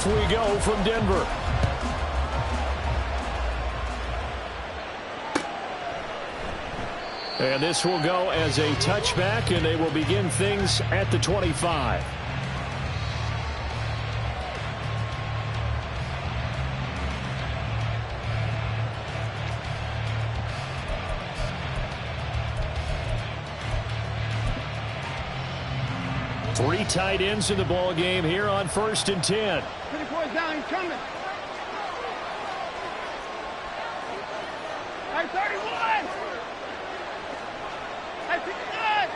Off we go from Denver. And this will go as a touchback, and they will begin things at the 25. Three tight ends in the ball game here on 1st and 10. 24 down, he's coming. Hey, 31. Hey, 59.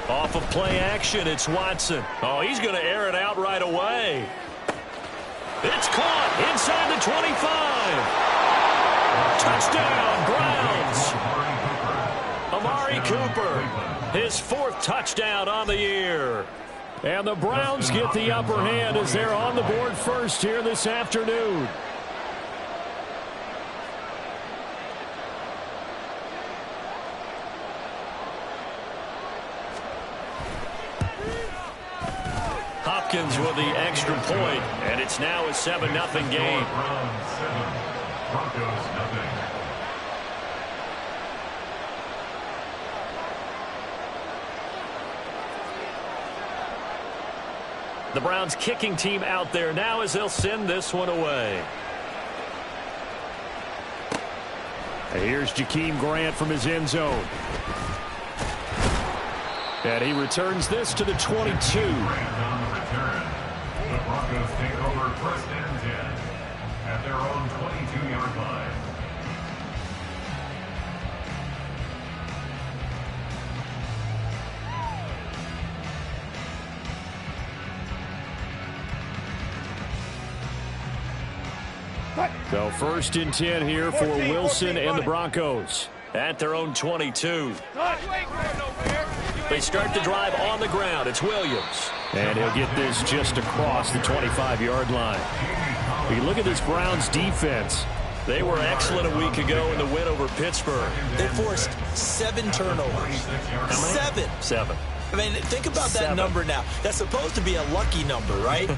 Off of play action, it's Watson. Oh, he's going to air it out right away. It's caught inside the 25. Touchdown, Browns. Amari Cooper, his 4th touchdown on the year. And the Browns get the upper hand as they're on the board first here this afternoon. Hopkins with the extra point, and it's now a 7-0 game. Broncos 0. The Browns kicking team out there now as they'll send this one away. And here's Jakeem Grant from his end zone. And he returns this to the 22. The Broncos take over 1st and 10 at their own 22-yard line. So 1st and 10 here for Wilson and the Broncos at their own 22. They start the drive on the ground. It's Williams. And he'll get this just across the 25-yard line. You look at this Browns defense. They were excellent a week ago in the win over Pittsburgh. They forced 7 turnovers. How many? 7. I mean, think about that number now. That's supposed to be a lucky number, right?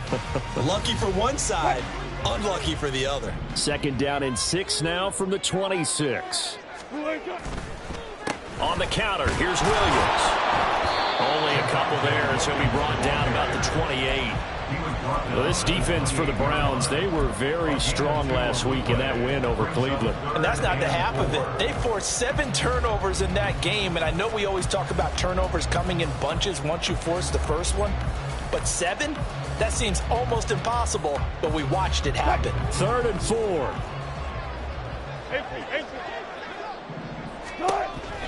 Lucky for one side, unlucky for the other. 2nd down and 6 now from the 26. On the counter, here's Williams. Only a couple there as he'll be brought down about the 28. Well, this defense for the Browns, they were very strong last week in that win over Cleveland. And that's not the half of it. They forced 7 turnovers in that game, and I know we always talk about turnovers coming in bunches once you force the first one, but 7? That seems almost impossible, but we watched it happen. 3rd and 4.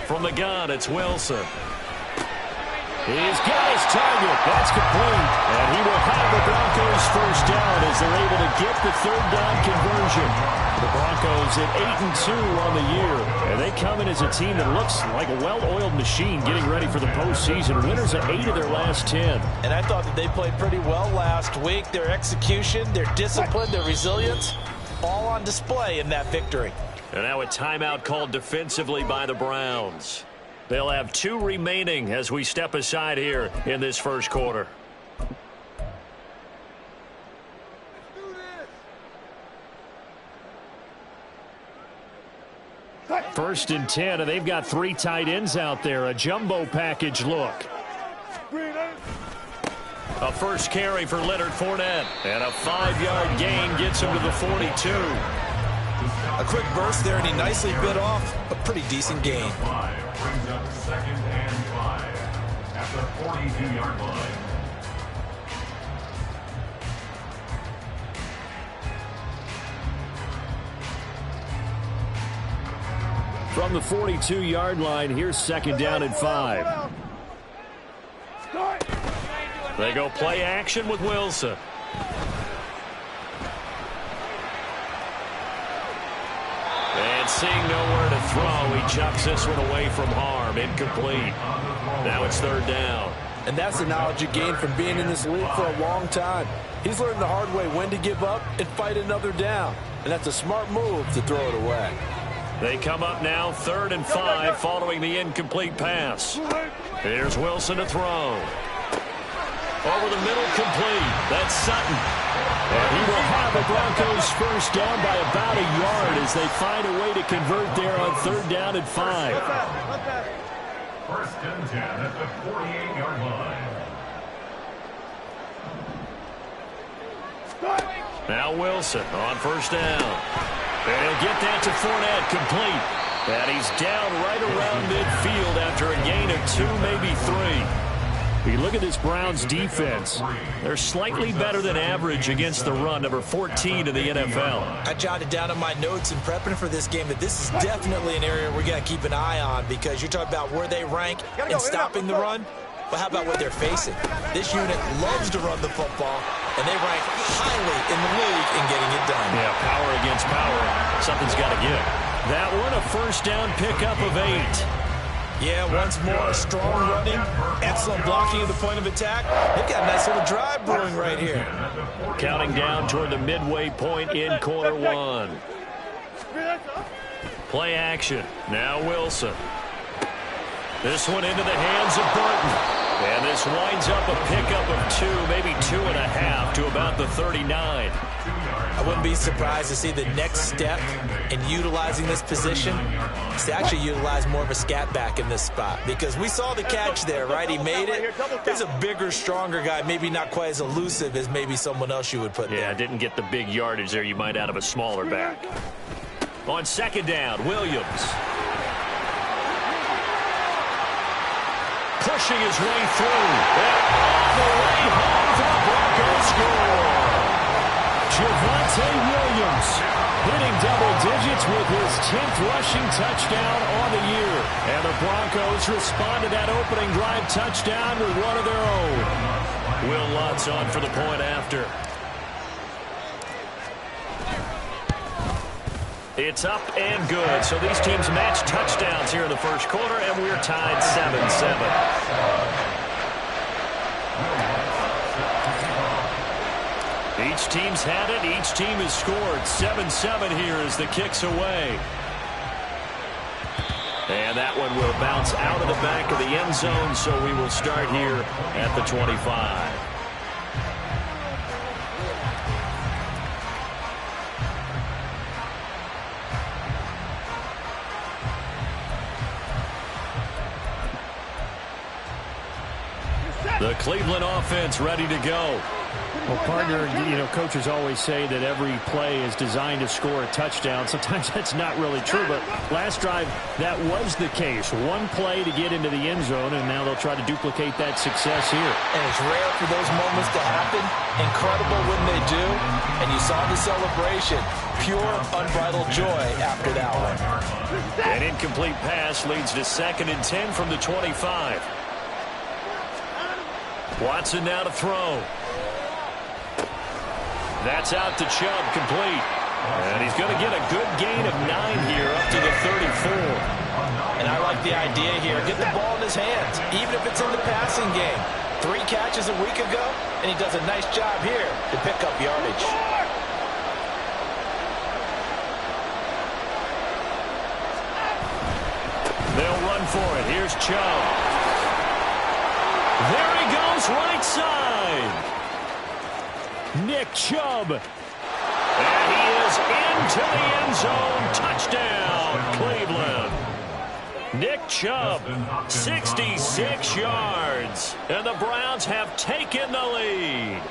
From the gun, it's Wilson. He's got his target. That's complete. And he will have the Broncos 1st down as they're able to get the 3rd down conversion. The Broncos at 8-2 on the year. And they come in as a team that looks like a well-oiled machine getting ready for the postseason. Winners of 8 of their last 10. And I thought that they played pretty well last week. Their execution, their discipline, their resilience, all on display in that victory. And now a timeout called defensively by the Browns. They'll have 2 remaining as we step aside here in this 1st quarter. First and 10, and they've got 3 tight ends out there. A jumbo package look. A first carry for Leonard Fournette. And a 5-yard gain gets him to the 42. A quick burst there, and he nicely bit off a pretty decent gain. 5 brings up 2nd and 5 at the 42-yard line. From the 42-yard line, here's 2nd down and 5. They go play action with Wilson. And seeing nowhere to throw, he chucks this one away from harm. Incomplete. Now it's 3rd down. And that's the knowledge you gain from being in this league for a long time. He's learned the hard way when to give up and fight another down. And that's a smart move to throw it away. They come up now 3rd and 5 following the incomplete pass. Here's Wilson to throw. Over the middle, complete. That's Sutton. And he will have the Broncos first down by about a yard as they find a way to convert there on 3rd down and 5. First and 10 at the 48-yard line. Now Wilson on 1st down. And he'll get that to Fournette, complete. And he's down right around midfield after a gain of 2, maybe 3. You look at this Browns defense. They're slightly better than average against the run, number 14 in the NFL. I jotted down in my notes in prepping for this game that this is definitely an area we got to keep an eye on because you're talking about where they rank in stopping the run. But how about what they're facing? This unit loves to run the football, and they rank highly in the league in getting it done. Yeah, power against power. Something's got to give. That one, a 1st down pickup of 8. Yeah, once more, strong running, excellent blocking at the point of attack. They've got a nice little drive brewing right here. Counting down toward the midway point in quarter 1. Play action. Now Wilson. This one into the hands of Burton. And this winds up a pickup of 2, maybe 2.5 to about the 39. I wouldn't be surprised to see the next step in utilizing this position is to actually utilize more of a scat back in this spot because we saw the catch there, right? He made it. He's a bigger, stronger guy, maybe not quite as elusive as maybe someone else you would put there. Yeah, didn't get the big yardage there you might out of a smaller back. On 2nd down, Williams. Pushing his way through. And all the way home for the Broncos score. Javonte Williams hitting double digits with his 10th rushing touchdown on the year. And the Broncos respond to that opening drive touchdown with one of their own. Will Lutz on for the point after. It's up and good. So these teams match touchdowns here in the first quarter, and we're tied 7-7. Each team's had it. Each team has scored. 7-7 here as the kick's away. And that one will bounce out of the back of the end zone, so we will start here at the 25. The Cleveland offense ready to go. Well, partner, coaches always say that every play is designed to score a touchdown. Sometimes that's not really true, but last drive, that was the case. One play to get into the end zone, and now they'll try to duplicate that success here. And it's rare for those moments to happen. Incredible when they do. And you saw the celebration. Pure, unbridled joy after that one. An incomplete pass leads to 2nd and 10 from the 25. Watson now to throw. That's out to Chubb, complete. And he's going to get a good gain of 9 here up to the 34. And I like the idea here. Get the ball in his hands, even if it's in the passing game. 3 catches a week ago, and he does a nice job here to pick up yardage. They'll run for it. Here's Chubb. There he goes, right side. Nick Chubb. And he is into the end zone. Touchdown, Cleveland. Nick Chubb, 66 yards. And the Browns have taken the lead.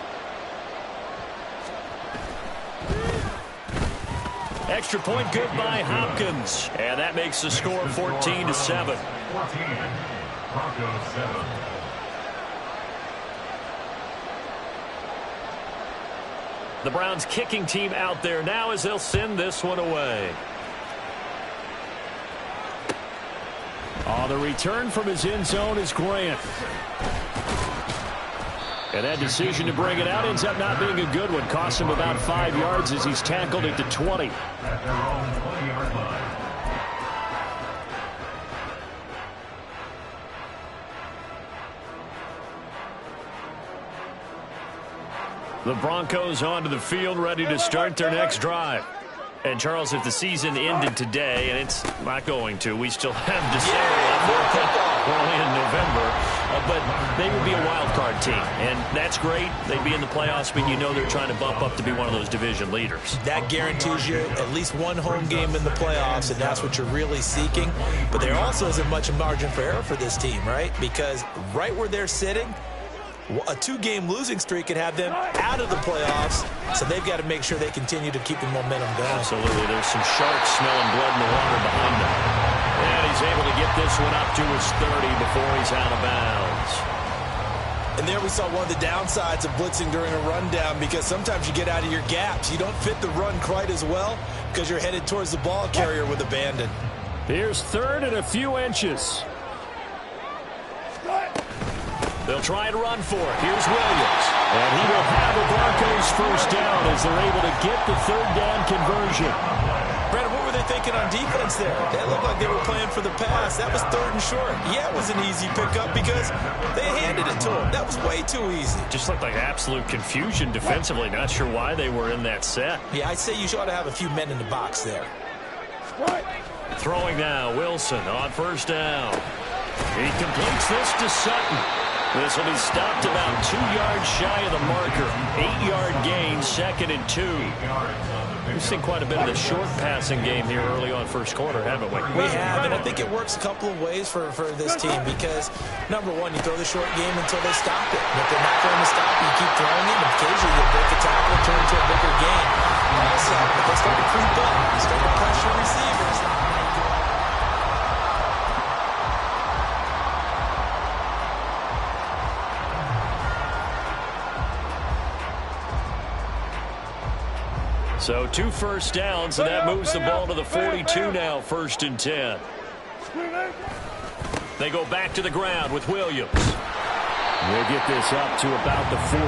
Extra point good by Hopkins. And that makes the score 14-7. 14. Broncos 7. The Browns kicking team out there now as they'll send this one away. The return from his end zone is Grant. And that decision to bring it out ends up not being a good one. Costs him about 5 yards as he's tackled at the 20. At their own 20-yard line. The Broncos onto the field, ready to start their next drive. And, Charles, if the season ended today, and it's not going to, we still have December. We're only in November. But they would be a wild card team. And that's great. They'd be in the playoffs, but you know they're trying to bump up to be one of those division leaders. That guarantees you at least one home game in the playoffs, and that's what you're really seeking. But there also isn't much a margin for error for this team, right? Because right where they're sitting, a 2-game losing streak could have them out of the playoffs, so they've got to make sure they continue to keep the momentum going. Absolutely. There's some sharks smelling blood in the water behind them. And he's able to get this one up to his 30 before he's out of bounds. And there we saw one of the downsides of blitzing during a rundown, because sometimes you get out of your gaps. You don't fit the run quite as well because you're headed towards the ball carrier with abandon. Here's 3rd and a few inches. They'll try and run for it. Here's Williams. And he will have the Broncos first down as they're able to get the 3rd down conversion. Brandon, what were they thinking on defense there? They looked like they were playing for the pass. That was 3rd and short. Yeah, it was an easy pickup because they handed it to him. That was way too easy. Just looked like absolute confusion defensively. Not sure why they were in that set. Yeah, I'd say you ought to have a few men in the box there. Throwing now, Wilson on first down. He completes this to Sutton. This will be stopped about 2 yards shy of the marker. 8-yard gain, 2nd and 2. We've seen quite a bit of the short passing game here early on first quarter, haven't we? We have, and I think it works a couple of ways for this team because, number one, you throw the short game until they stop it. And if they're not going to stop it, you keep throwing it, and occasionally you'll break a tackle and turn into a bigger gain. Also, if they start to creep up, start to pressure receivers. So 2 first downs, and that moves the ball to the 42 now, 1st and 10. They go back to the ground with Williams. We'll get this up to about the 44.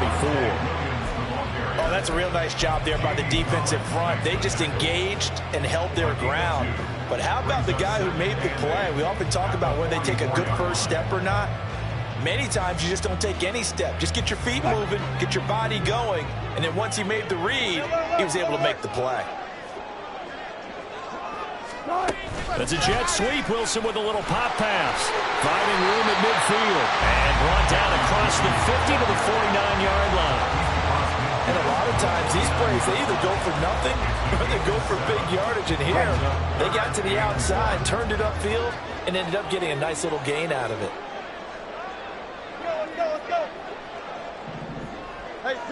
Oh, that's a real nice job there by the defensive front. They just engaged and held their ground. But how about the guy who made the play? We often talk about when they take a good first step or not. Many times you just don't take any step. Just get your feet moving, get your body going, and then once he made the read, he was able to make the play. That's a jet sweep. Wilson with a little pop pass. Finding room at midfield. And brought down across the 50 to the 49-yard line. And a lot of times these plays, they either go for nothing or they go for big yardage. And here, they got to the outside, turned it upfield, and ended up getting a nice little gain out of it.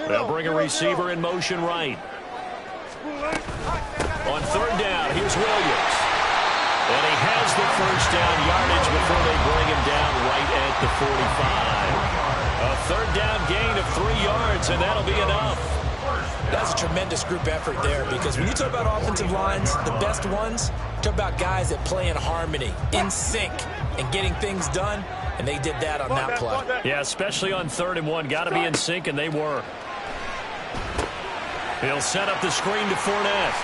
They'll bring a receiver in motion right. On 3rd down, here's Williams. And he has the first down yardage before they bring him down right at the 45. A 3rd down gain of 3 yards, and that'll be enough. That's a tremendous group effort there, because when you talk about offensive lines, the best ones, talk about guys that play in harmony, in sync, and getting things done, and they did that on that play. Yeah, especially on 3rd and 1. Got to be in sync, and they were. He'll set up the screen to Fournette.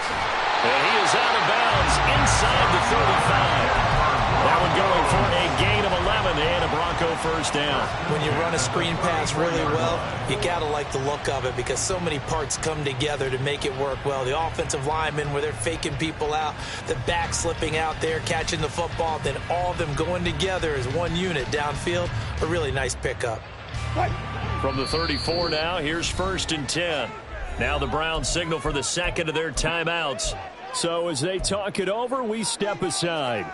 And he is out of bounds inside the 35. That one going for a gain of 11 and a Bronco first down. When you run a screen pass really well, you got to like the look of it because so many parts come together to make it work well. The offensive linemen where they're faking people out, the back slipping out there, catching the football, then all of them going together as one unit downfield. A really nice pickup. From the 34 now, here's 1st and 10. Now the Browns signal for the second of their timeouts. So as they talk it over, we step aside.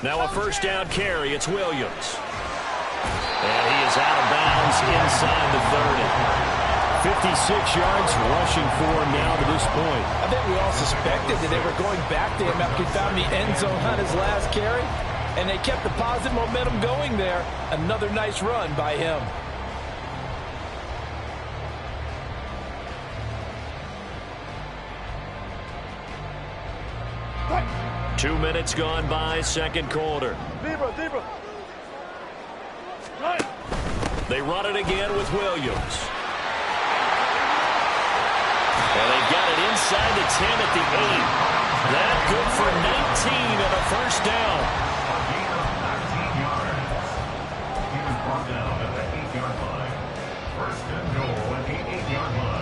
Now a first down carry. It's Williams. And he is out of bounds inside the 30. 56 yards rushing for him now to this point. I think we all suspected that they were going back to him after he found the end zone on his last carry. And they kept the positive momentum going there. Another nice run by him. What? 2 minutes gone by, second quarter. Zebra. They run it again with Williams. And they've got it inside the 10 at the 8. That good for 19 and a first down. A gain of 19 yards. He was brought down at the 8-yard line. First and goal at the 8-yard line.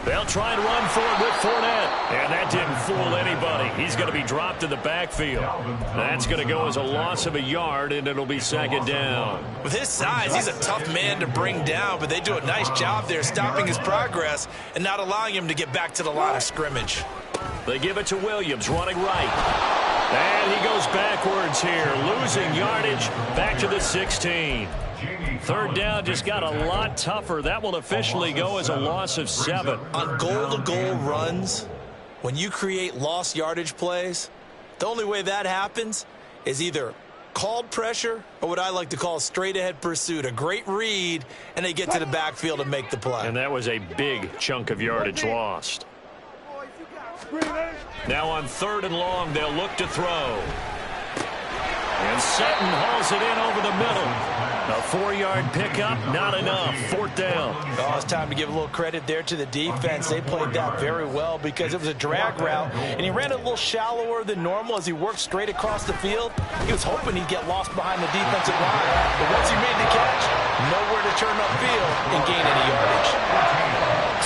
They'll try and run for it with Fournette. And that didn't fool anybody. He's going to be dropped in the backfield. That's going to go as a loss of a yard, and it'll be second down. With his size, he's a tough man to bring down, but they do a nice job there stopping his progress and not allowing him to get back to the line of scrimmage. They give it to Williams, running right. And he goes backwards here, losing yardage back to the 16. Third down just got a lot tougher. That will officially go as a loss of 7. On goal-to-goal runs, when you create lost yardage plays, the only way that happens is either called pressure or what I like to call straight-ahead pursuit, a great read, and they get to the backfield and make the play. And that was a big chunk of yardage lost. Now on 3rd and long, they'll look to throw. And Sutton hauls it in over the middle. A 4-yard pickup, not enough. 4th down. Oh, it's time to give a little credit there to the defense. They played that very well because it was a drag route, and he ran a little shallower than normal as he worked straight across the field. He was hoping he'd get lost behind the defensive line, but once he made the catch, nowhere to turn upfield and gain any yardage.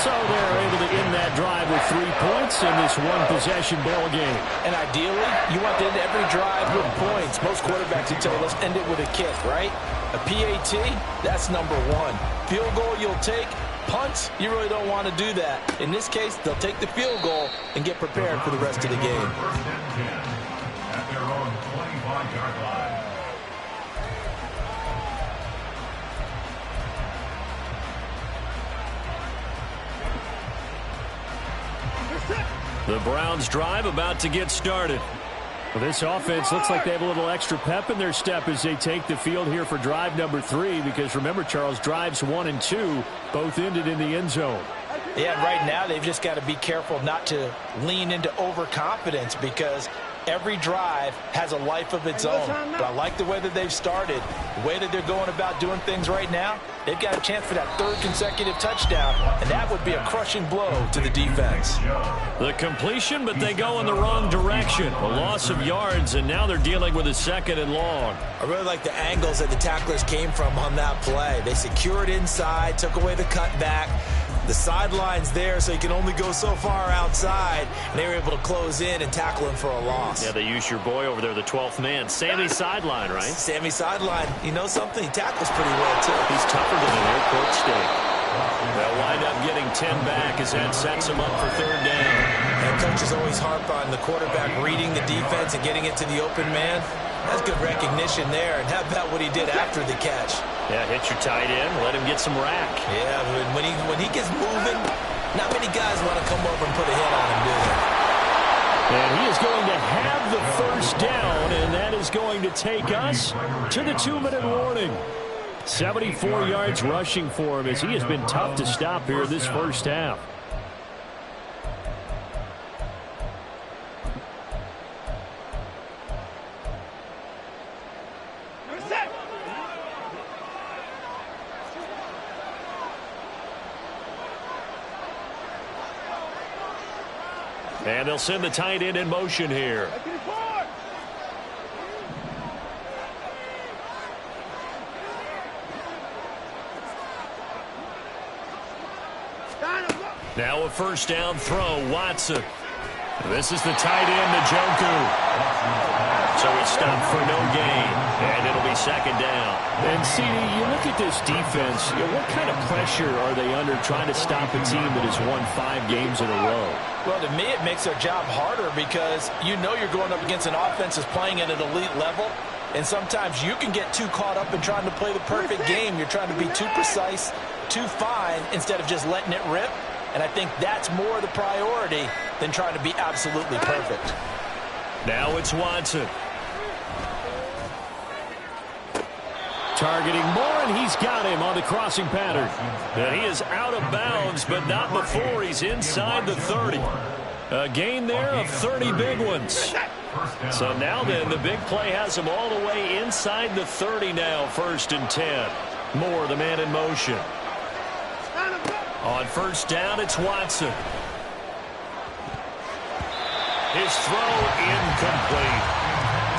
So they're able to end that drive with 3 points in this one-possession ball game. And ideally, you want to end every drive with points. Most quarterbacks would say, let's end it with a kick, right? A PAT, that's number 1. Field goal you'll take. Punts, you really don't want to do that. In this case, they'll take the field goal and get prepared for the rest of the game. First and 10 at their own 25-yard line. The Browns drive about to get started. Well, this offense looks like they have a little extra pep in their step as they take the field here for drive number 3, because remember, Charles, drives 1 and 2 both ended in the end zone. Yeah, right now they've just got to be careful not to lean into overconfidence because every drive has a life of its own. But I like the way that they've started, the way that they're going about doing things right now. They've got a chance for that 3rd consecutive touchdown, and that would be a crushing blow to the defense. The completion, but they go in the wrong direction. A loss of yards, and now they're dealing with a 2nd and long. I really like the angles that the tacklers came from on that play. They secured inside, took away the cutback. The sideline's there, so you can only go so far outside. And they were able to close in and tackle him for a loss. Yeah, they used your boy over there, the 12th man. Sammy Sideline, right? Sammy Sideline. You know something? He tackles pretty well, too. He's tougher than an airport steak. They'll wind up getting 10 back as that sets him up for 3rd down. And coaches always harp on the quarterback reading the defense and getting it to the open man. That's good recognition there. And how about what he did after the catch? Yeah, hit your tight end, let him get some rack. Yeah, but when he gets moving, not many guys want to come over and put a hit on him, do they? And he is going to have the first down, and that is going to take us to the 2-minute warning. 74 yards rushing for him as he has been tough to stop here this first half. And they'll send the tight end in motion here. Now a first down throw, Watson. This is the tight end, Njoku. So it's stopped for no gain, and it'll be 2nd down. And, CD, you look at this defense, what kind of pressure are they under trying to stop a team that has won 5 games in a row? Well, to me, it makes their job harder because you know you're going up against an offense that's playing at an elite level, and sometimes you can get too caught up in trying to play the perfect game. You're trying to be too precise, too fine, instead of just letting it rip. And I think that's more the priority than trying to be absolutely perfect. Now it's Watson. Targeting Moore, and he's got him on the crossing pattern. And he is out of bounds, but not before he's inside the 30. A gain there of 30 big ones. So now then, the big play has them all the way inside the 30 now, 1st and 10. Moore, the man in motion. On 1st down, it's Watson. His throw incomplete.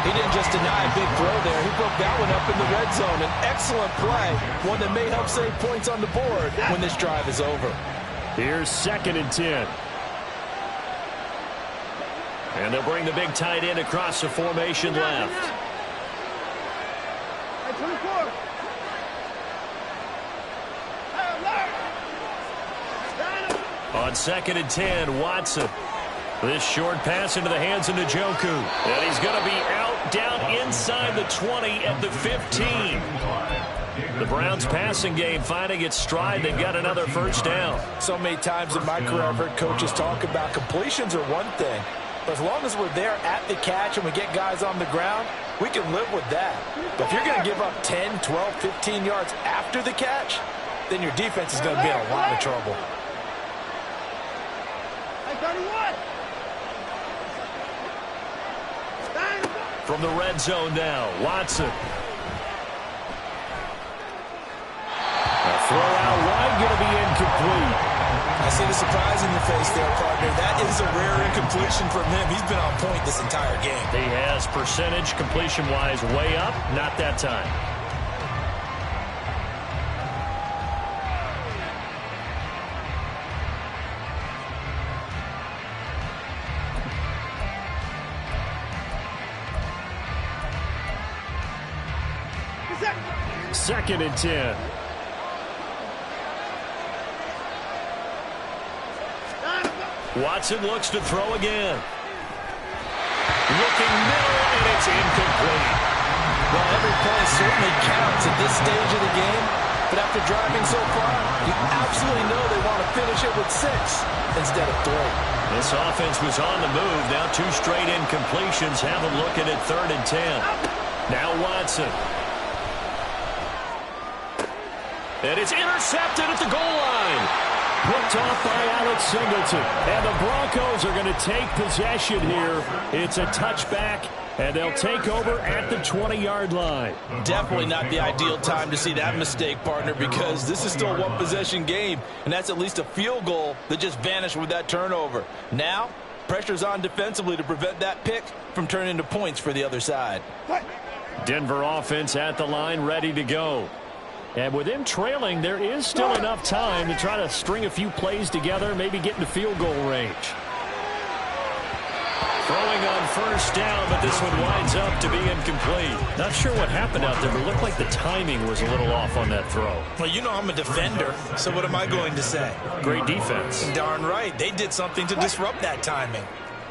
He didn't just deny a big throw there. He broke that one up in the red zone. An excellent play, one that may help save points on the board when this drive is over. Here's 2nd and 10. And they'll bring the big tight end across the formation left. Hey, 24. On 2nd and 10, Watson. This short pass into the hands of Njoku. And he's going to be out down inside the 20 at the 15. The Browns passing game finding its stride. They've got another 1st down. So many times in my career I've heard coaches talk about completions are one thing. But as long as we're there at the catch and we get guys on the ground, we can live with that. But if you're going to give up 10, 12, 15 yards after the catch, then your defense is going to be in a lot of trouble. Hey, 31. From the red zone now, Watson. A throw out wide, going to be incomplete. I see the surprise in your face there, partner. That is a rare incompletion from him. He's been on point this entire game. He has percentage completion-wise way up, not that time. Second and 10. Watson looks to throw again. Looking middle, and it's incomplete. Well, every play certainly counts at this stage of the game, but after driving so far, you absolutely know they want to finish it with 6 instead of 3. This offense was on the move. Now 2 straight incompletions have them looking at 3rd and 10. Now Watson. And it's intercepted at the goal line. Picked off by Alex Singleton. And the Broncos are going to take possession here. It's a touchback, and they'll take over at the 20-yard line. Definitely not the ideal time to see that mistake, partner, because this is still a one-possession game, and that's at least a field goal that just vanished with that turnover. Now, pressure's on defensively to prevent that pick from turning into points for the other side. Denver offense at the line, ready to go. And with them trailing, there is still enough time to try to string a few plays together, maybe get into field goal range. Throwing on 1st down, but this one winds up to be incomplete. Not sure what happened out there, but it looked like the timing was a little off on that throw. Well, you know I'm a defender, so what am I going to say? Great defense. Darn right. They did something to disrupt that timing.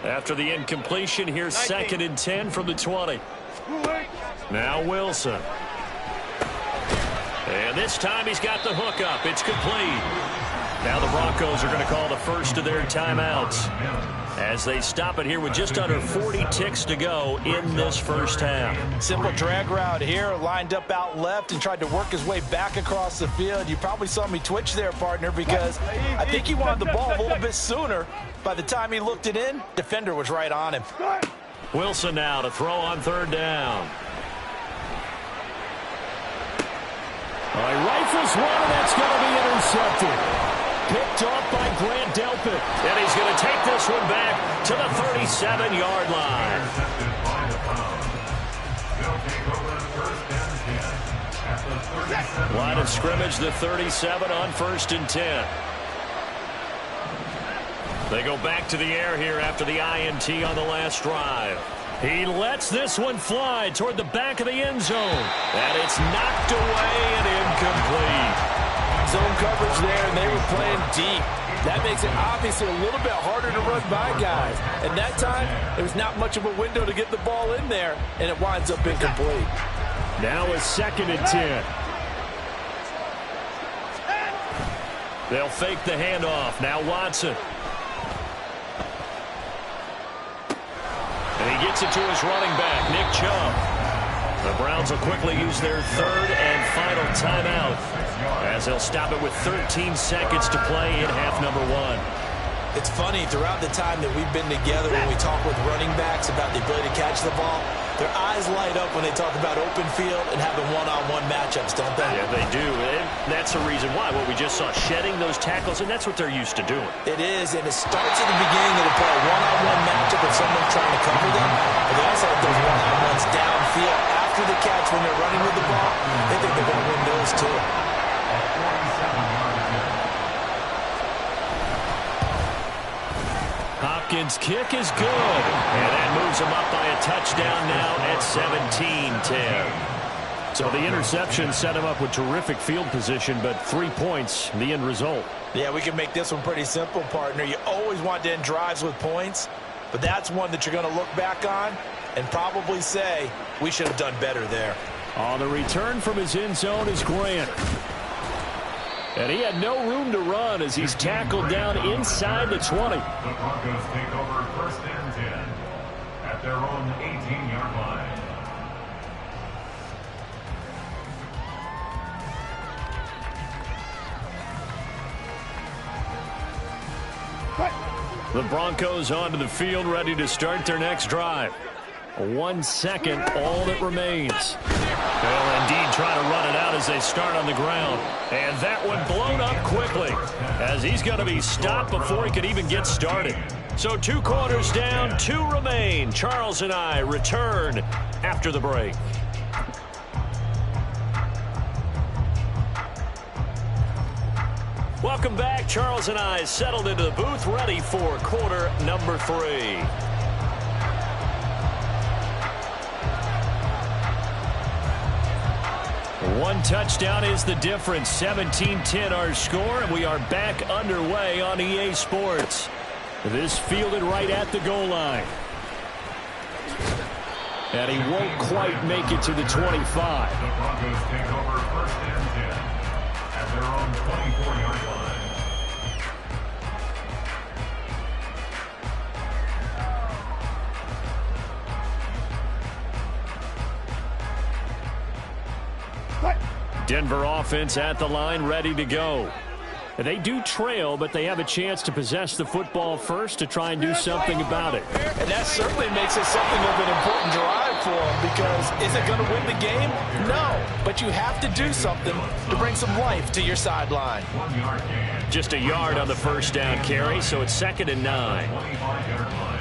After the incompletion, here's 2nd and 10 from the 20. Now Wilson. And this time he's got the hook up. It's complete. Now the Broncos are going to call the first of their timeouts as they stop it here with just under 40 ticks to go in this 1st half. Simple drag route here, lined up out left and tried to work his way back across the field. You probably saw me twitch there, partner, because I think he wanted the ball a little bit sooner. By the time he looked it in, defender was right on him. Wilson now to throw on 3rd down. He rifles one, and that's going to be intercepted. Picked off by Grant Delpit. And he's going to take this one back to the 37-yard line. Line of scrimmage, the 37 on 1st and 10. They go back to the air here after the INT on the last drive. He lets this one fly toward the back of the end zone. And it's knocked away and incomplete. Zone coverage there, and they were playing deep. That makes it obviously a little bit harder to run by guys. And that time, there's not much of a window to get the ball in there, and it winds up incomplete. Now it's 2nd and 10. They'll fake the handoff. Now Watson. And he gets it to his running back, Nick Chubb. The Browns will quickly use their 3rd and final timeout as they'll stop it with 13 seconds to play in half number 1. It's funny, throughout the time that we've been together, when we talk with running backs about the ability to catch the ball, their eyes light up when they talk about open field and having one-on-one matchups, don't they? Yeah, they do. And that's the reason why. What we just saw, shedding those tackles, and that's what they're used to doing. It is, and it starts at the beginning of the play, one-on-one matchup if someone's trying to cover them. But they also have those one-on-ones downfield after the catch when they're running with the ball. They think they're going to win those too. Hopkins' kick is good, and that moves him up by a touchdown now at 17-10. So the interception set him up with terrific field position, but 3 points, the end result. Yeah, we can make this one pretty simple, partner. You always want to end drives with points, but that's one that you're going to look back on and probably say, we should have done better there. On the return from his end zone is Grant. And he had no room to run as he's tackled down inside the 20. The Broncos take over 1st and 10 at their own 18-yard line. The Broncos onto the field, ready to start their next drive. 1 second, all that remains. They'll indeed try to run it out as they start on the ground. And that one blown up quickly as he's going to be stopped before he could even get started. So 2 quarters down, 2 remain. Charles and I return after the break. Welcome back. Charles and I settled into the booth, ready for quarter number 3. One touchdown is the difference. 17-10 our score, and we are back underway on EA Sports. This fielded right at the goal line. And he won't quite make it to the 25. The Broncos take over 1st and 10 at their own 24-yard line. Denver offense at the line, ready to go. They do trail, but they have a chance to possess the football first to try and do something about it. And that certainly makes it something of an important drive for them, because is it going to win the game? No, but you have to do something to bring some life to your sideline. 1 yard gain. Just a yard on the first down carry, so it's 2nd and 9. 25-yard line.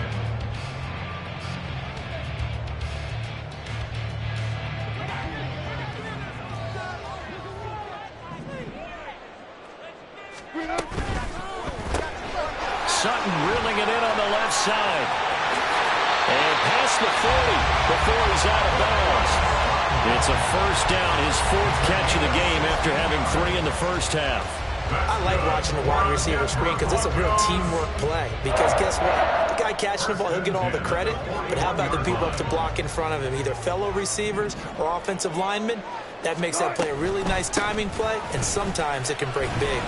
Sutton reeling it in on the left side. And past the 40 before he's out of bounds. It's a first down, his 4th catch of the game after having 3 in the first half. I like watching the wide receiver screen because it's a real teamwork play. Because guess what? The guy catching the ball, he'll get all the credit. But how about the people up to block in front of him, either fellow receivers or offensive linemen? That makes that play a really nice timing play, and sometimes it can break big.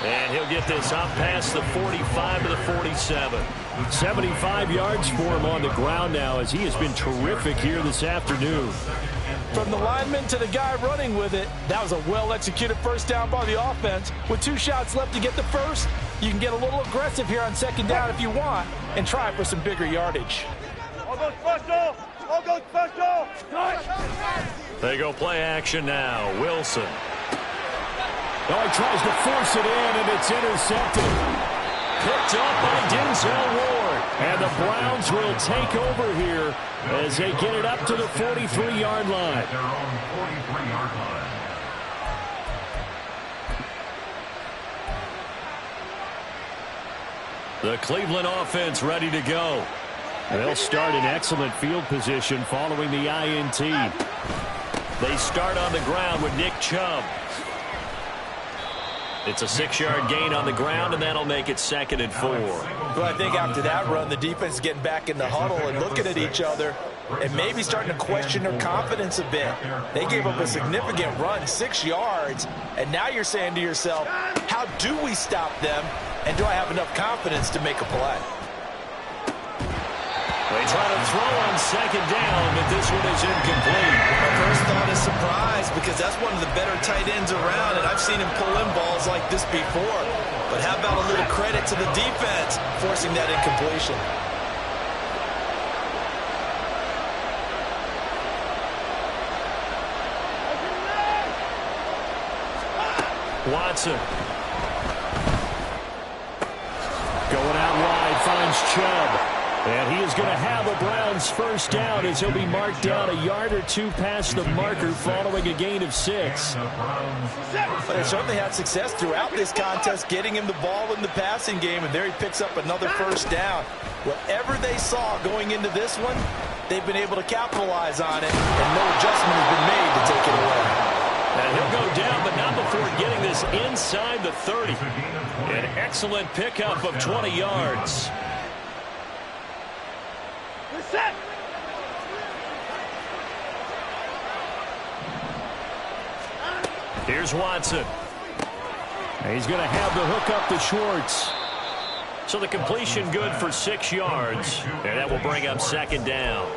And he'll get this up past the 45 to the 47. 75 yards for him on the ground now, as he has been terrific here this afternoon. From the lineman to the guy running with it, that was a well-executed first down by the offense. With 2 shots left to get the first, you can get a little aggressive here on 2nd down if you want and try for some bigger yardage. All goes special! All goes special! They go play action now. Wilson. Oh, he tries to force it in, and it's intercepted. Picked up by Denzel Ward. And the Browns will take over here as they get it up to the 43-yard line. At their own 43-yard line. The Cleveland offense ready to go. They'll start in excellent field position following the INT. They start on the ground with Nick Chubb. It's a 6-yard gain on the ground, and that'll make it 2nd and 4. Well, I think after that run, the defense is getting back in the huddle and looking at each other and maybe starting to question their confidence a bit. They gave up a significant run, 6 yards, and now you're saying to yourself, how do we stop them, and do I have enough confidence to make a play? They try to throw on 2nd down, but this one is incomplete. My first thought is surprise, because that's one of the better tight ends around, and I've seen him pull in balls like this before. But how about a little credit to the defense forcing that incompletion? Watson. Going out wide, finds Chubb. And he is going to have a Browns first down as he'll be marked down a yard or two past the marker following a gain of 6. But they certainly had success throughout this contest getting him the ball in the passing game, and there he picks up another first down. Whatever they saw going into this one, they've been able to capitalize on it, and no adjustment has been made to take it away. And he'll go down, but not before getting this inside the 30. An excellent pickup of 20 yards. Here's Watson. And he's going to have the hook up to Schwartz. So the completion good for 6 yards. And that will bring up second down.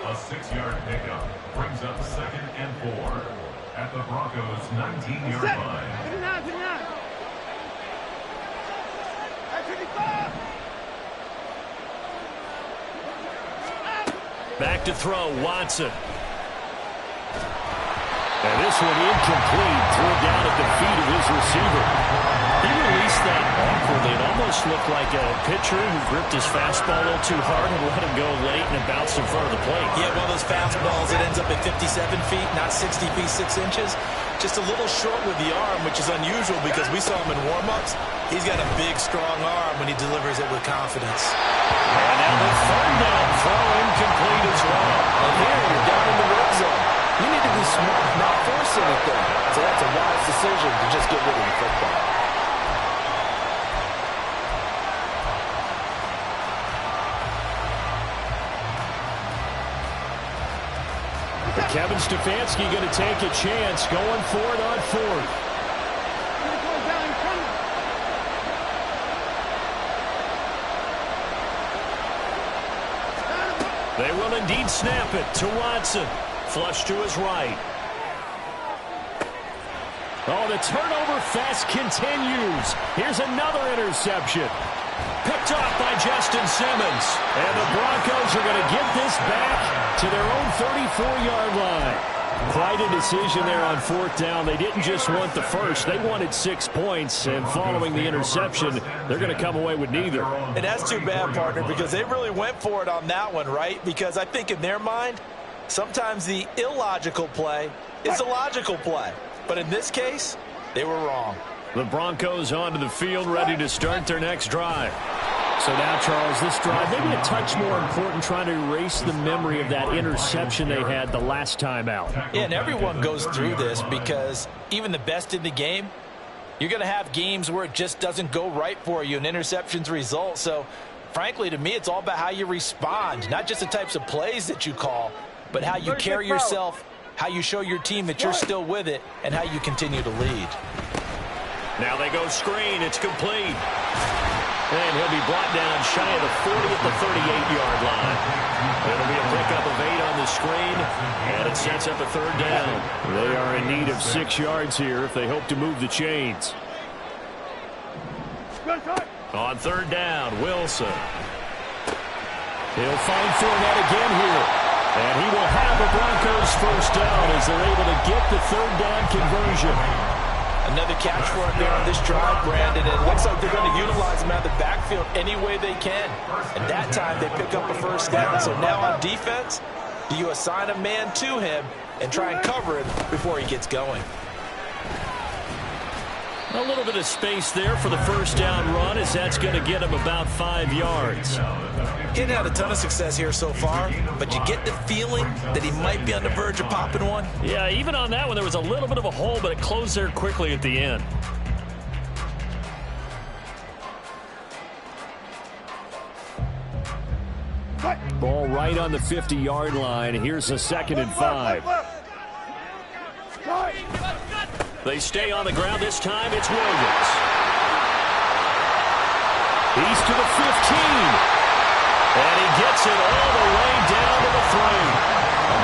A 6-yard pickup brings up 2nd and 4 at the Broncos' 19-yard line. Back to throw, Watson. And this one incomplete. Threw it down at the feet of his receiver. He released that awkwardly. It almost looked like a pitcher who gripped his fastball a little too hard and let him go late, and it bounced in front of the plate. Yeah, one of those fastballs that ends up at 57 feet, not 60 feet 6 inches. Just a little short with the arm, which is unusual because we saw him in warm-ups. He's got a big, strong arm when he delivers it with confidence. And now the third down throw incomplete as well. And here you're down in the red zone. You need to be smart, not force anything. So that's a wise decision to just get rid of the football. But Kevin Stefanski going to take a chance, going for it on 4th. They will indeed snap it to Watson. Flush to his right. Oh, the turnover fest continues. Here's another interception. Picked off by Justin Simmons. And the Broncos are going to get this back to their own 34-yard line. Quite a decision there on 4th down. They didn't just want the first. They wanted 6 points. And following the interception, they're going to come away with neither. And that's too bad, partner, because they really went for it on that one, right? Because I think in their mind, sometimes the illogical play is a logical play. But in this case, they were wrong. The Broncos onto the field, ready to start their next drive. So now, Charles, this drive, maybe a touch more important, trying to erase the memory of that interception they had the last time out. Yeah, and everyone goes through this because even the best in the game, you're going to have games where it just doesn't go right for you, and interceptions result. So, frankly, to me, it's all about how you respond, not just the types of plays that you call, but how you carry yourself, how you show your team that you're still with it, and how you continue to lead. Now they go screen. It's complete. And he'll be brought down shy of the 40 at the 38-yard line. It'll be a pickup of 8 on the screen, and it sets up a 3rd down. They are in need of 6 yards here if they hope to move the chains. On 3rd down, Wilson. He'll find Fournette again here. And he will have the Broncos first down as they're able to get the 3rd down conversion. Another catch for him there on this drive, Brandon. And it looks like they're going to utilize him out of the backfield any way they can. And that time they pick up a first down. So now on defense, do you assign a man to him and try and cover him before he gets going? A little bit of space there for the first down run, as that's going to get him about 5 yards. He had a ton of success here so far, but you get the feeling that he might be on the verge of popping one. Yeah, even on that one, there was a little bit of a hole, but it closed there quickly at the end. Ball right on the 50-yard line. Here's a 2nd and 5. They stay on the ground this time. It's Williams. He's to the 15. And he gets it all the way down to the 3.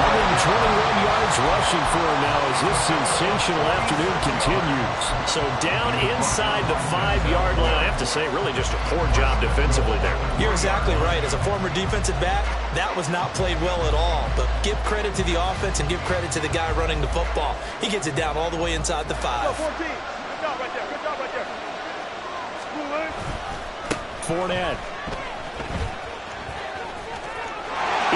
121 yards rushing for him now as this sensational afternoon continues. So down inside the 5-yard line. to say really just a poor job defensively there. You're exactly right. As a former defensive back, that was not played well at all. But give credit to the offense and give credit to the guy running the football. He gets it down all the way inside the 5. 14. Good job right there. Good job right there. Fournette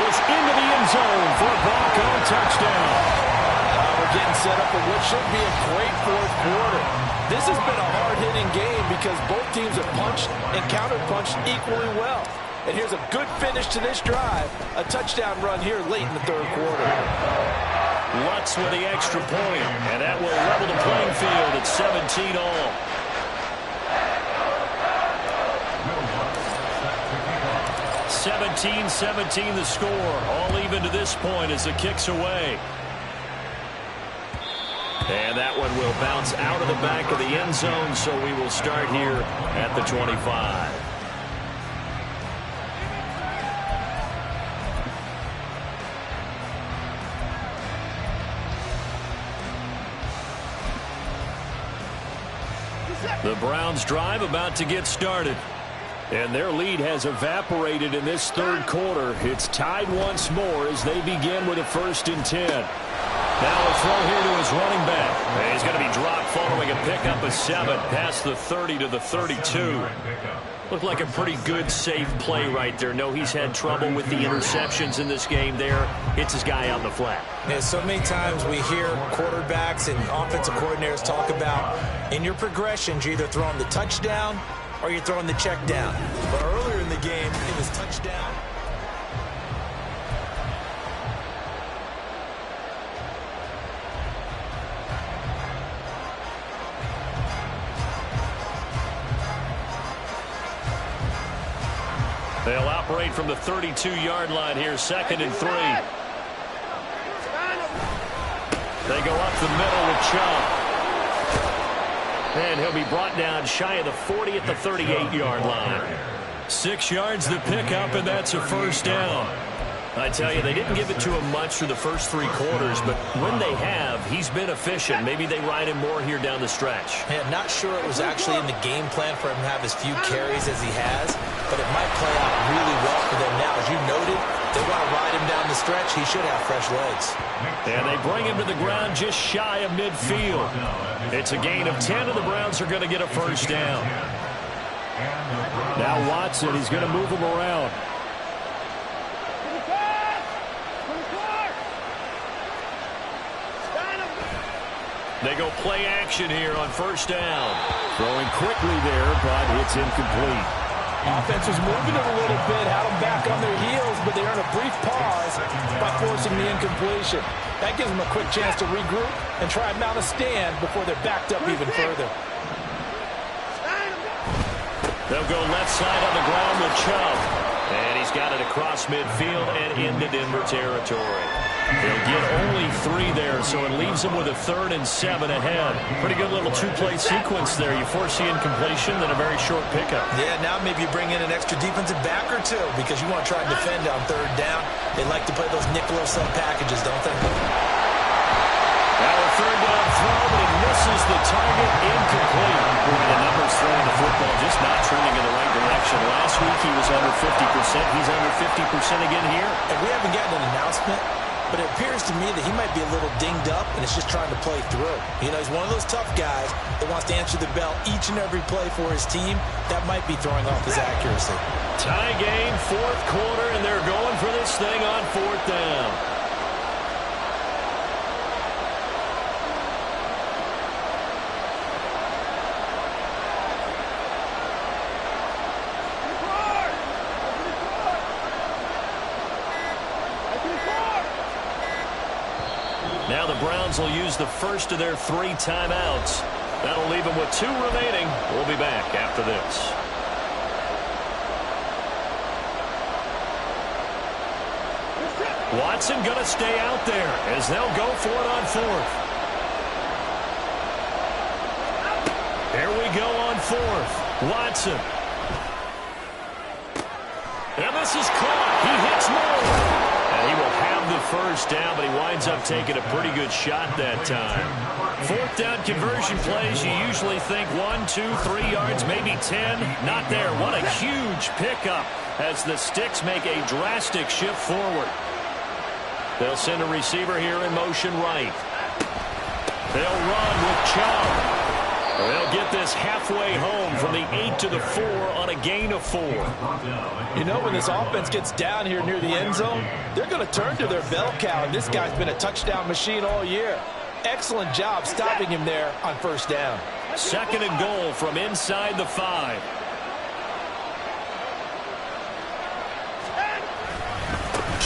is into the end zone for a Bronco touchdown. We're getting set up for what should be a great fourth quarter. This has been a hard-hitting game because both teams have punched and counter-punched equally well. And here's a good finish to this drive. A touchdown run here late in the third quarter. Lutz with the extra point, and that will level the playing field at 17 all. Will 17-17 the score. All even to this point as the kick's away. And that one will bounce out of the back of the end zone, so we will start here at the 25. The Browns drive about to get started. And their lead has evaporated in this third quarter. It's tied once more as they begin with a 1st and 10. Now a throw here to his running back. And he's going to be dropped following a pickup of 7 past the 30 to the 32. Looked like a pretty good, safe play right there. No, he's had trouble with the interceptions in this game there. Hits his guy out in the flat. Yeah, so many times we hear quarterbacks and offensive coordinators talk about in your progressions, you're either throwing the touchdown or you're throwing the check down. But earlier in the game, it was touchdown. They'll operate from the 32-yard line here, 2nd and 3. They go up the middle with Chubb. And he'll be brought down shy of the 40 at the 38-yard line. 6 yards the pickup, and that's a 1st down. I tell you, they didn't give it to him much through the first 3 quarters, but when they have, he's been efficient. Maybe they ride him more here down the stretch. Yeah, not sure it was actually in the game plan for him to have as few carries as he has, but it might play out really well for them now. As you noted, they want to ride him down the stretch. He should have fresh legs. And they bring him to the ground just shy of midfield. It's a gain of 10, and the Browns are going to get a 1st down. Now Watson, he's going to move him around. They go play action here on 1st down. Throwing quickly there, but it's incomplete. Offense was moving it a little bit, had them back on their heels, but they earned a brief pause by forcing the incompletion. That gives them a quick chance to regroup and try and mount a stand before they're backed up even further. They'll go left side on the ground with Chubb. And he's got it across midfield and into Denver territory. They'll get only 3 there, so it leaves them with a 3rd and 7 ahead. Pretty good little 2-play sequence there. You force the incompletion, then a very short pickup. Yeah, now maybe you bring in an extra defensive back or 2 because you want to try and defend on 3rd down. They like to play those nickel or sub packages, don't they? Now a 3rd down throw, but he misses the target, incomplete. Boy, the numbers throwing the football just not trending in the right direction. Last week he was under 50%. He's under 50% again here. And we haven't gotten an announcement, but it appears to me that he might be a little dinged up and is just trying to play through. You know, he's one of those tough guys that wants to answer the bell each and every play for his team. That might be throwing off his accuracy. Tie game, 4th quarter, and they're going for this thing on 4th down. Now the Browns will use the first of their 3 timeouts. That'll leave them with 2 remaining. We'll be back after this. Watson going to stay out there as they'll go for it on 4th. Here we go on 4th. Watson. And this is caught. He hits Moore. And he will have the first down, but he winds up taking a pretty good shot that time. Fourth down conversion plays, you usually think 1, 2, 3 yards, maybe 10. Not there. What a huge pickup as the Sticks make a drastic shift forward. They'll send a receiver here in motion right. They'll run with Chubb. They'll get this halfway home from the 8 to the 4 on a gain of 4. You know, when this offense gets down here near the end zone, they're going to turn to their bell cow, and this guy's been a touchdown machine all year. Excellent job stopping him there on first down. Second and goal from inside the 5.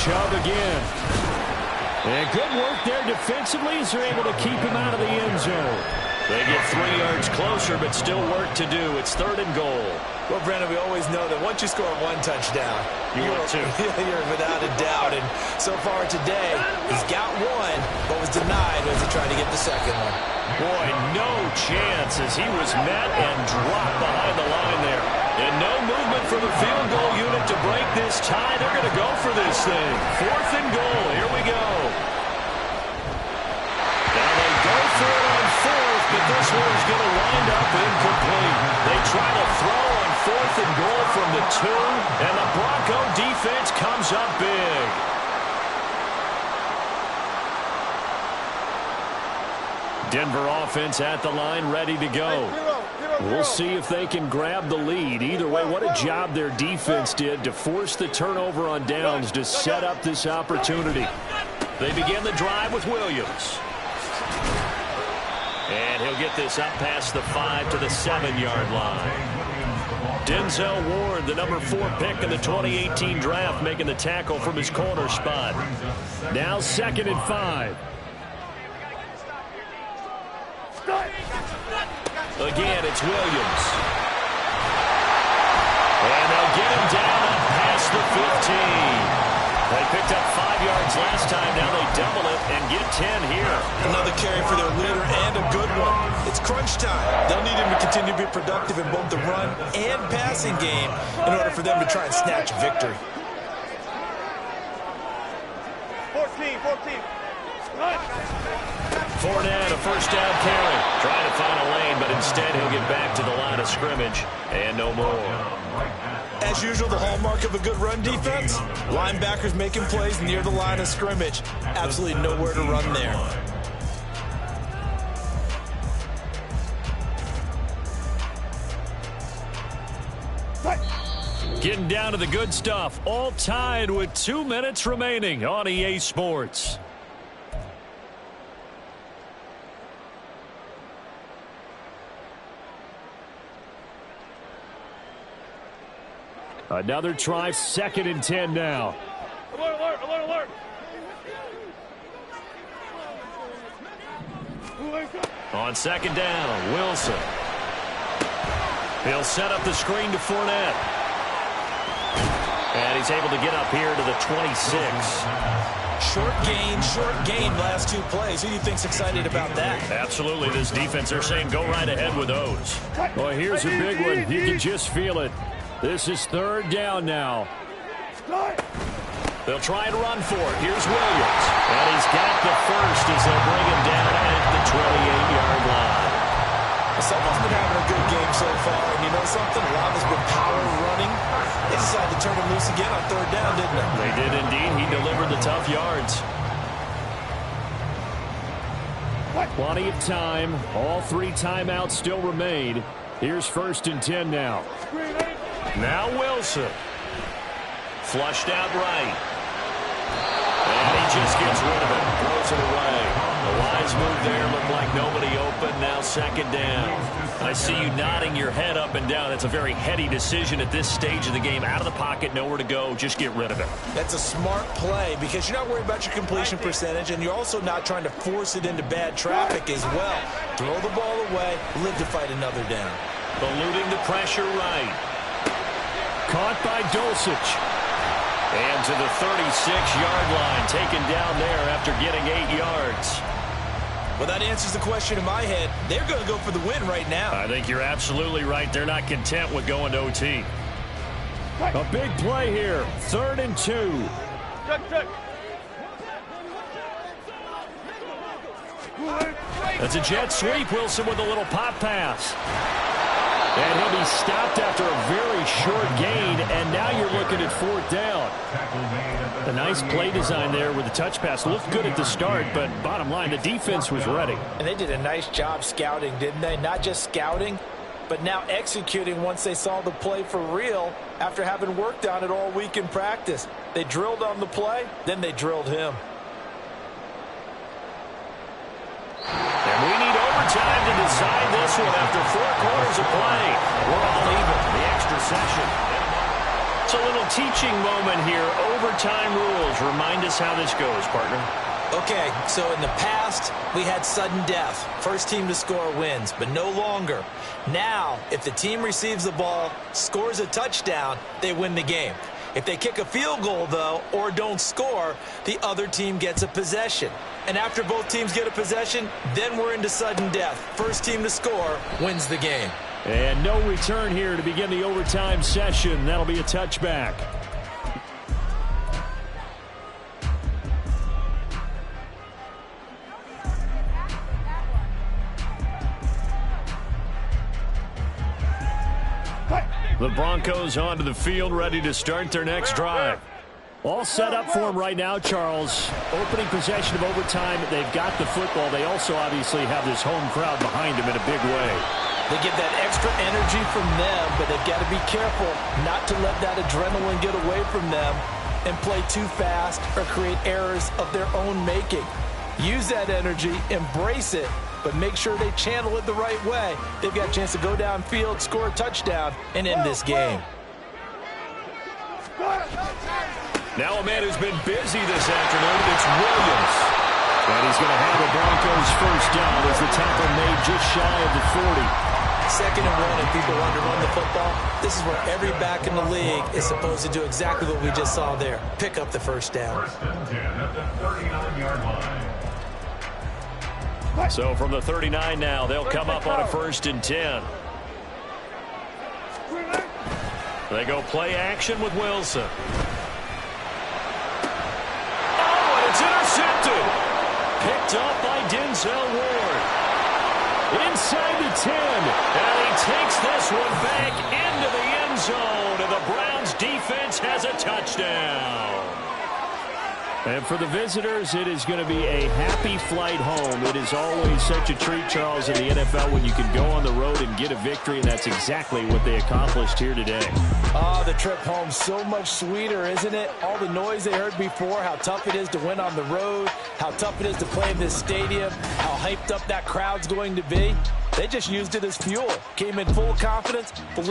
Chubb again. And good work there defensively as they're able to keep him out of the end zone. They get 3 yards closer, but still work to do. It's third and goal. Well, Brandon, we always know that once you score one touchdown, you're without a doubt. And so far today, he's got one, but was denied as he tried to get the second one. Boy, no chance as he was met and dropped behind the line there. And no movement for the field goal unit to break this tie. They're going to go for this thing. Fourth and goal. Here we go. Now they go for it on fourth, but this one is going to wind up incomplete. They try to throw on fourth and goal from the 2, and the Bronco defense comes up big. Denver offense at the line, ready to go. We'll see if they can grab the lead. Either way, what a job their defense did to force the turnover on downs to set up this opportunity. They begin the drive with Williams. And he'll get this up past the 5 to the 7-yard line. Denzel Ward, the number 4 pick in the 2018 draft, making the tackle from his corner spot. Now second and 5. Again, it's Williams. And they'll get him down and past the 15. They picked up 5 yards last time. Now they double it and get 10 here. Another carry for their leader and a good one. It's crunch time. They'll need him to continue to be productive in both the run and passing game in order for them to try and snatch victory. 14. Fournette, a first down carry. Trying to find a lane, but instead he'll get back to the line of scrimmage. And no more. As usual, the hallmark of a good run defense, linebackers making plays near the line of scrimmage. Absolutely nowhere to run there. Getting down to the good stuff. All tied with 2 minutes remaining on EA Sports. Another try, second and 10 now. Alert. On second down, Wilson. He'll set up the screen to Fournette. And he's able to get up here to the 26. Short gain last 2 plays. Who do you think's excited about that? Absolutely. This defense, they're saying go right ahead with those. Well, here's a big one. You can just feel it. This is third down now. They'll try and run for it. Here's Williams. And he's got the first as they'll bring him down at the 28-yard line. Someone's been having a good game so far, and you know something? A lot has been power running. They decided to turn him loose again on third down, didn't they? They did indeed. He delivered the tough yards. Plenty of time. All 3 timeouts still remain. Here's first and 10 now. Now Wilson. Flushed out right. And he just gets rid of it. Throws it away. A wise move there. Looked like nobody open. Now second down. I see you nodding your head up and down. That's a very heady decision at this stage of the game. Out of the pocket, nowhere to go. Just get rid of it. That's a smart play because you're not worried about your completion percentage, and you're also not trying to force it into bad traffic as well. Throw the ball away, live to fight another down. Eluding the pressure right. Caught by Dulcich. And to the 36-yard line, taken down there after getting 8 yards. Well, that answers the question in my head. They're going to go for the win right now. I think you're absolutely right. They're not content with going to OT. A big play here. 3rd and 2. That's a jet sweep. Wilson with a little pop pass. And he'll be stopped after a very short gain, and now you're looking at 4th down. A nice play design there with the touch pass. Looked good at the start, but bottom line, the defense was ready. And they did a nice job scouting, didn't they? Not just scouting, but now executing once they saw the play for real after having worked on it all week in practice. They drilled on the play, then they drilled him. And we need overtime to decide this one after 4 quarters of play. We're all even. The extra session. It's a little teaching moment here. Overtime rules. Remind us how this goes, partner. Okay, so in the past, we had sudden death. First team to score wins, but no longer. Now, if the team receives the ball, scores a touchdown, they win the game. If they kick a field goal, though, or don't score, the other team gets a possession. And after both teams get a possession, then we're into sudden death. First team to score wins the game. And no return here to begin the overtime session. That'll be a touchback. The Broncos onto the field, ready to start their next drive. All set up for them right now, Charles. Opening possession of overtime. They've got the football. They also obviously have this home crowd behind them in a big way. They get that extra energy from them, but they've got to be careful not to let that adrenaline get away from them and play too fast or create errors of their own making. Use that energy, embrace it, but make sure they channel it the right way. They've got a chance to go downfield, score a touchdown, and end this game. Now a man who's been busy this afternoon, it's Williams. And he's going to have the Broncos first down as the tackle made just shy of the 40. 2nd and 1, and people underrun the football. This is where every back in the league is supposed to do exactly what we just saw there. Pick up the first down. 1st and 10 at the 39-yard line. So from the 39 now, they'll come up on a 1st and 10. They go play action with Wilson. Oh, and it's intercepted. Picked up by Denzel Ward. Inside the 10. And he takes this one back into the end zone. And the Browns defense has a touchdown. And for the visitors, it is going to be a happy flight home. It is always such a treat, Charles, in the NFL when you can go on the road and get a victory, and that's exactly what they accomplished here today. Oh, the trip home so much sweeter, isn't it? All the noise they heard before, how tough it is to win on the road, how tough it is to play in this stadium, how hyped up that crowd's going to be. They just used it as fuel. Came in full confidence.